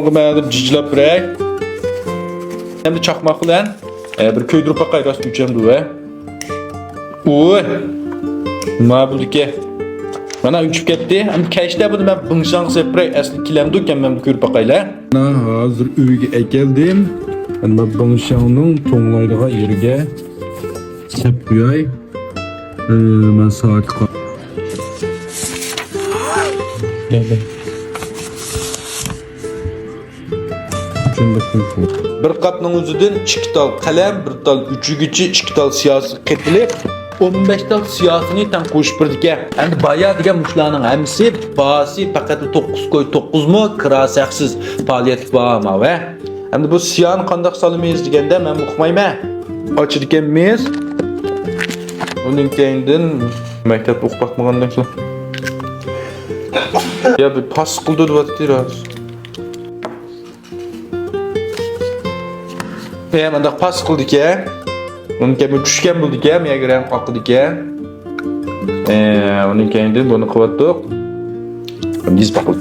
Mənim cicilab birək. Hem de çakmak bilen bir köydürüp bakay rast üçem duva. Oy. Ma buldiki. Mana üçüp ketdi. Hem keşte bunu ben bıngşan sepre asli kilemdi iken ben körüp bakayla. Mana hazır uyga geldim. Ben bıngşanın toңlaydığa yerге sep koyay. Ben saat Geldi. Bir qapның özüdün 2 tal qalam, 1 tal üçügüçü, 2 tal siyasi qetilib, 15 tal siyasini tan qo'shib birdiga. Endi baya degan mushlarning hammasi bahasi faqat 9 qo'y 9 mu kirasaqsiz faoliyatlik bo'lma va endi bu siyani qanday salamaymiz deganda men uqmayman. Ochir ekanmiz. Uning keyindan maktab o'qib batmagandan so'ng ya bir pas qildi deyapti. Manda pas qildik ya. Uning kabi tushgan bo'ldik ya, menga ham qoqdik ya. Uning keyindan buni qilyaptik. Biz boqib